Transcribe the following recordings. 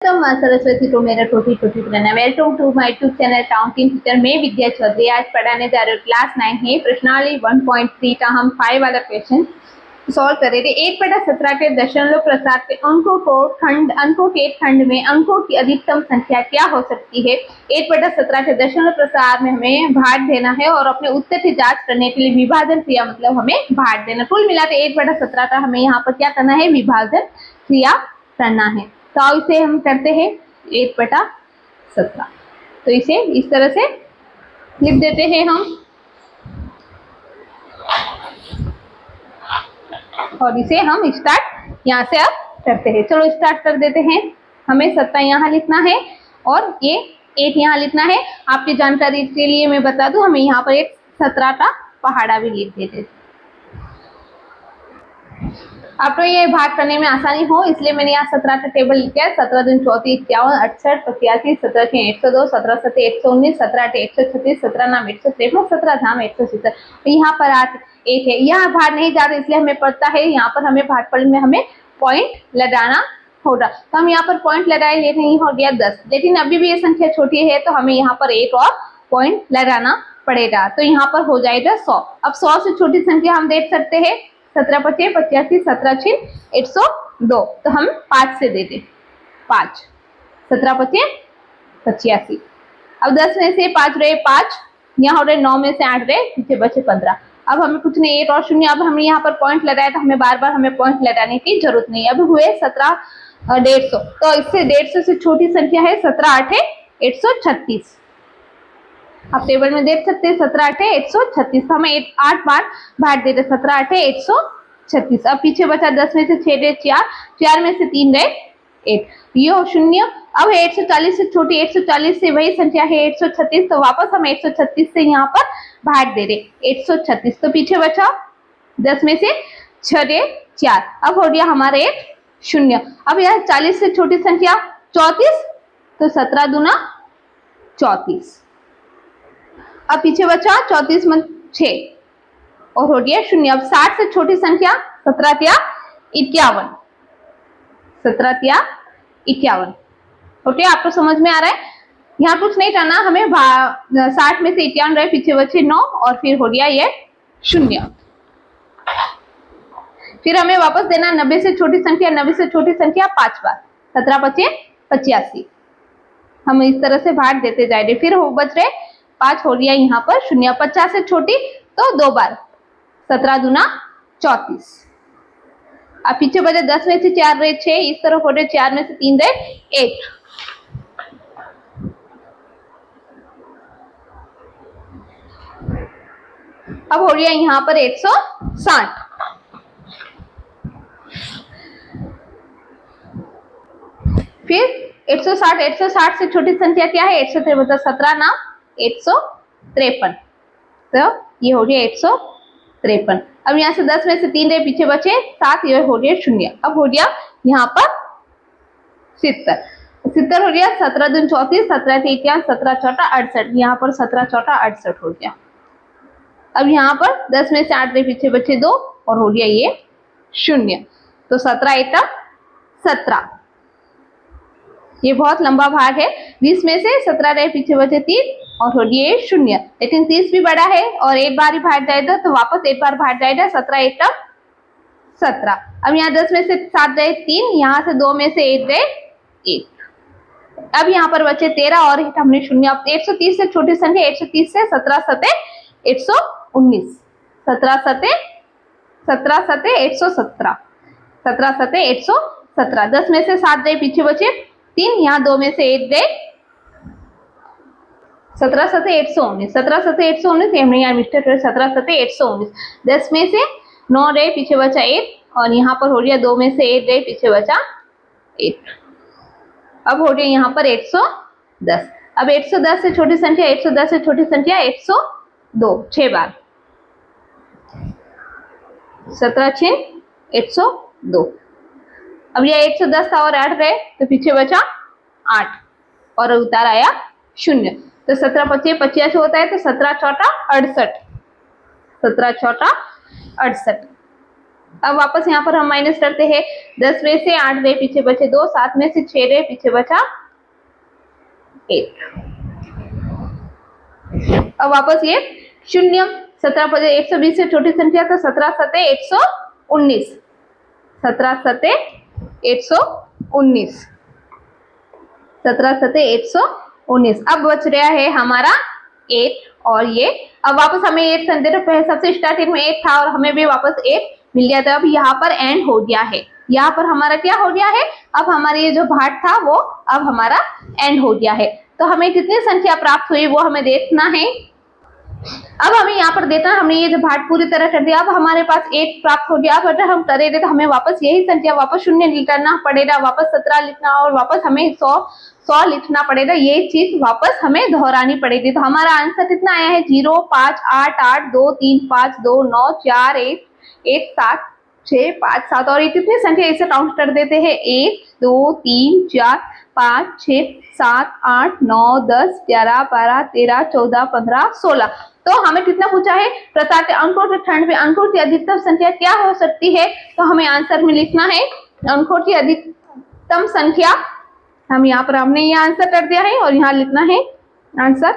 तो मां सरस्वती तो मेरा टोटी टोटी बनाना। Welcome to my YouTube channel counting teacher. मैं विद्या चौधरी आज पढ़ाने जा रही हूँ क्लास 9 है प्रश्नावली 1.3 का हम 5 वाला क्वेश्चन सॉल्व कर रहे थे। 1/17 के दशमलव प्रसार के अंकों के खंड में अंकों की अधिकतम संख्या क्या हो सकती है। 1/17 के दशमलव प्रसार में हमें भाग देना है और अपने उत्तर की जांच करने के लिए विभाजन क्रिया मतलब हमें भाग देना। कुल मिलाकर 1/17 का हमें यहाँ पर क्या करना है, विभाजन क्रिया करना है। तो इसे हम करते हैं 1/17। तो इसे इस तरह से लिख देते हैं हम और इसे हम स्टार्ट यहाँ से अब करते हैं। चलो स्टार्ट कर देते हैं। हमें 17 यहाँ लिखना है और ये 8 यहाँ लिखना है। आपकी जानकारी के लिए मैं बता दूं, हमें यहाँ पर एक 17 का पहाड़ा भी लिख देते हैं। आपको ये भाग करने में आसानी हो इसलिए मैंने यहाँ 17 का टेबल लिखा है। 17 दूनी 34, 51, 68, 85, 17 6 102, 17 7 119, 17 8 136, 17 9 153, 17 धाम 170। यहाँ पर 8 1 है। यहाँ भाग नहीं जाता इसलिए हमें पड़ता है यहाँ पर हमें भागफल में हमें पॉइंट लगाना होगा। तो हम यहाँ पर पॉइंट लगाए, लेकिन हो गया 10। लेकिन अभी भी ये संख्या छोटी है तो हमें यहाँ पर एक और पॉइंट लगाना पड़ेगा। तो यहाँ पर हो जाएगा 100। अब 100 से छोटी संख्या हम देख सकते हैं 17 5 85, 17 6 102। तो हम 5 से दे दें 5, 17 5 85। अब 10 में से 5 रहे 5, यहाँ हो रहे 9 में से 8 रहे, पीछे बचे 15। अब हमें कुछ नहीं, 1 और 0। अब हमने यहाँ पर पॉइंट लगाया तो हमें बार बार हमें पॉइंट लगाने की जरूरत नहीं। अब हुए 17 150। तो इससे 150 से छोटी संख्या है 17 8 136। आप टेबल में देख सकते हैं 17 8 136। तो हमें 8 बार भाग देते 17 8 136। अब पीछे बचा 10 में से 6 रहे 4, 4 में से 3 रहे 1, ये 0। अब 140 से छोटी 140 से वही संख्या है 136। तो वापस हम 136 से यहाँ पर भाग दे रहे 136। तो पीछे बचा 10 में से 6 रहे 4। अब हो गया हमारे 0। अब यहाँ 40 से छोटी संख्या 34, तो 17 दूना 34। अब पीछे बचा 34 में 6 और हो गया 0। अब 60 से छोटी संख्या 17 या 51, 17 या 51। ओके, आपको समझ में आ रहा है। यहाँ कुछ नहीं करना, हमें 60 में से 51 रहे, पीछे बचे 9 और फिर हो गया ये 0। फिर हमें वापस देना 90 से छोटी संख्या 90 से छोटी संख्या 5 बार, 17 5 85। हम इस तरह से भाग देते जाएंगे। फिर बच रहे 5 हो गया यहाँ पर 0। 50 से छोटी तो 2 बार, 17 दूना 34। अब पीछे बचे 10 में से 4 रहे 6, इस तरफ हो रहे 4 में से 3 रहे 1। अब हो गया यहाँ पर 160। फिर 160 से छोटी संख्या क्या है 153, 17 नाम 153। तो ये हो गया 153। अब यहाँ से 10 में से 3 रहे, पीछे बचे 7, ये हो गया 0। अब हो गया यहाँ पर 70 हो गया। 17 दूनी 34, 17 से 51, 17 चौटा 68। यहाँ पर 17 चौटा 68 हो गया। अब यहाँ पर 10 में से 8 रहे, पीछे बचे 2 और हो गया ये 0। तो 17 1 17। ये बहुत लंबा भाग है। 20 में से 17 रहे, पीछे बचे 3 और हो गया 0। लेकिन 30 भी बड़ा है और एक बार ही भाग जाएगा तो वापस एक बार भाग जाएगा 17 1 17। अब यहाँ 10 में से 7 रहे 3, यहाँ से 2 में से 1 रहे 1। अब यहाँ पर बचे 13 और हमने 0। अब 130 से छोटी संख्या 130 से 17 7 119, 17 7 117, 17 7 117। 10 में से 7 रहे, पीछे बचे 3, यहाँ 2 में से 1 रहे 17 7 119, 17 7 119। हमने यहाँ मिस्टेक कर 17 7 119। 10 में से 9 रहे, पीछे बचा 1 और यहाँ पर हो गया 2 में से 1 रहे, पीछे बचा 1। अब हो गया यहाँ पर 110। अब 110 से छोटी संख्या 110 से छोटी संख्या 102, 6 बार, 17 6 102। अब यह 110 था और 8 रहे तो पीछे बचा 8 और उतार आया 0। तो 17 25 85 होता है तो 17 चौटा 68, 17 चौटा 68। अब वापस यहाँ पर हम माइनस करते हैं, 10 में से 8 रहे पीछे बचे 2, 7 में से 6 रहे पीछे बचा 1। अब वापस ये शून्य, 17 बजे 120 से छोटी संख्या तो 17 सते 119, 17 सते 119, 17 सते 119। अब बच रहा है हमारा 8 और ये। अब वापस हमें 8 संख्या तो सबसे स्टार्टिंग में 8 था और हमें भी वापस 8 मिल गया। तो अब यहाँ पर एंड हो गया है, यहाँ पर हमारा क्या हो गया है, अब हमारा ये जो भाग था वो अब हमारा एंड हो गया है। तो हमें कितनी संख्या प्राप्त हुई वो हमें देखना है। अब हमें यहाँ पर देखना, हमने ये जो भाग पूरी तरह कर दिया, अब हमारे पास 8 प्राप्त हो गया। अब अगर हम करेंगे तो हमें वापस यही संख्या वापस शून्य लिखना पड़ेगा, वापस 17 लिखना और वापस हमें 100 लिखना पड़ेगा। ये चीज वापस हमें दोहरानी पड़ेगी। तो हमारा आंसर कितना आया है, 0 5 8 8 2 3 5 2 9 4 1 1 7 6 5 7। और ये कितनी संख्या इसे काउंट कर देते हैं, 1 2 3 4 5 6 7 8 9 10 11 12 13 14 15 16। तो हमें कितना पूछा है, प्रकार के अंकों के खंड में अंकों की अधिकतम संख्या क्या हो सकती है। तो हमें आंसर में लिखना है अंकों की अधिकतम संख्या। हम यहाँ पर हमने ये आंसर कर दिया है और यहाँ लिखना है आंसर,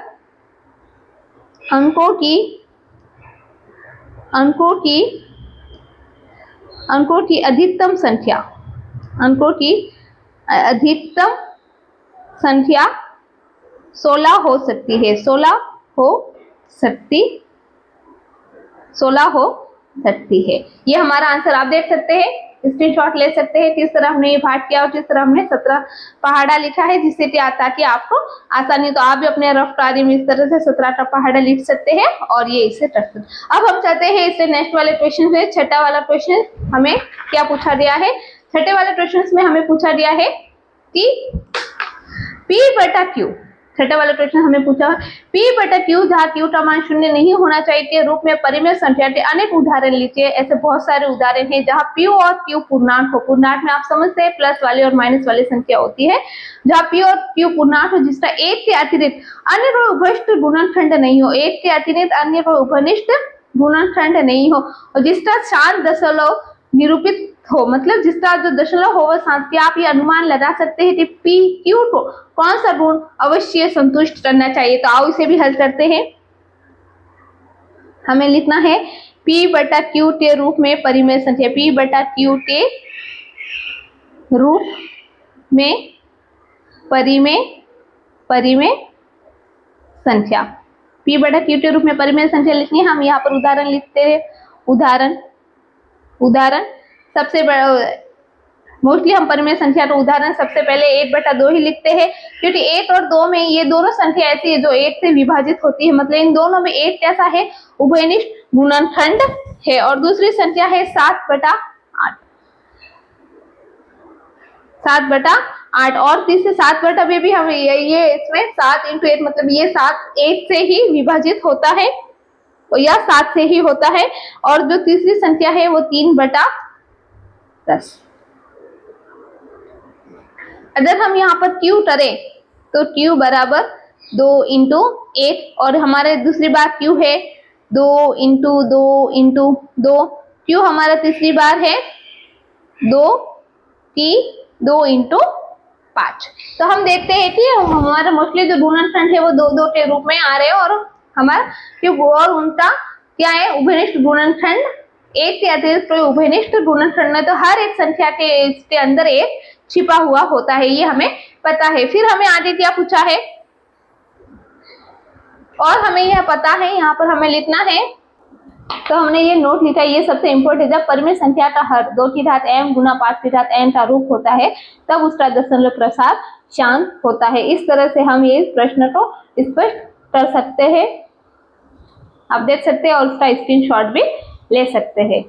अंकों की अधिकतम संख्या, अंकों की अधिकतम संख्या 16 हो सकती है, 16 हो सकती है। ये हमारा आंसर आप देख सकते हैं, स्क्रीनशॉट ले सकते हैं किस तरह हमने ये भाग किया और किस तरह हमने 17 पहाड़ा लिखा है, जिससे कि ताकि आपको आसानी, तो आप भी अपने रफ डायरी में इस तरह से 17 का पहाड़ा लिख सकते हैं और ये इसे कर सकते हैं। अब हम चाहते हैं इससे नेक्स्ट वाले क्वेश्चन से, छठा वाला क्वेश्चन हमें क्या पूछा गया है। छठे वाले क्वेश्चन में हमें पूछा गया है कि P बटा Q, छठा वाला क्वेश्चन हमें पूछा P बटा Q जहाँ Q का मान शून्य नहीं होना चाहिए के रूप में परिमेय संख्या के अनेक उदाहरण लीजिए। ऐसे बहुत सारे उदाहरण हैं जहाँ P और Q पूर्णांक हो। पूर्णांक में आप समझते हैं प्लस वाले और माइनस वाली संख्या होती है। जहाँ P और Q पूर्णांक हो जिसका एक के अतिरिक्त अन्य कोई उभयनिष्ठ गुणनखंड नहीं हो, एक के अतिरिक्त अन्य कोई उभयनिष्ठ गुणनखंड नहीं हो और जिसका शांत दशमलव निरूपित हो, मतलब जिसका जो दशमलव हो वह शांत, क्या आप ये अनुमान लगा सकते हैं कि P Q को कौन सा गुण अवश्य संतुष्ट करना चाहिए। तो आओ इसे भी हल करते हैं। हमें लिखना है P बटा Q के रूप में परिमेय संख्या, P बटा Q के रूप में परिमेय संख्या, P बटा Q के रूप में परिमेय संख्या लिखनी है। हम यहाँ पर उदाहरण लिखते हैं। उदाहरण सबसे बड़ा, मोस्टली हम परिमेय संख्या का उदाहरण सबसे पहले 1 बटा 2 ही लिखते हैं, क्योंकि 1 और 2 में ये दोनों संख्या ऐसी है जो 1 से विभाजित होती है, मतलब इन दोनों में 1 कैसा है, उभयनिष्ठ गुणनखंड है। और दूसरी संख्या है 7 बटा 8, 7 बटा 8। और तीसरे 7 बटा भी हम ये इसमें 7 × 8, मतलब ये 7 1 से ही विभाजित होता है या 7 से ही होता है। और जो तीसरी संख्या है वो 3 बटा 10। अगर हम यहाँ पर Q करें तो Q बराबर 2 × 1 और हमारे दूसरी बार Q है 2 × 2 × 2। Q हमारा तीसरी बार है 2 × 5। तो हम देखते हैं कि हमारा मोस्टली जो गुणनखंड है वो 2 2 के रूप में आ रहे हैं और हमारा Q और उनका क्या है, उभयनिष्ठ गुणनखंड, एक के अतिरिक्त कोई उभयनिष्ठ गुणनखंड में तो हर एक संख्या के इसके अंदर एक छिपा हुआ होता है, ये हमें पता है। फिर हमें आगे क्या पूछा है और हमें यह पता है, यहाँ पर हमें लिखना है। तो हमने ये नोट लिखा है, ये सबसे इंपॉर्टेंट, जब परिमेय संख्या का हर 2 की घात m गुना 5 की घात n का रूप होता है तब उसका दशमलव प्रसार शांत होता है। इस तरह से हम ये प्रश्न को स्पष्ट कर सकते हैं, आप देख सकते हैं और उसका स्क्रीनशॉट भी ले सकते हैं।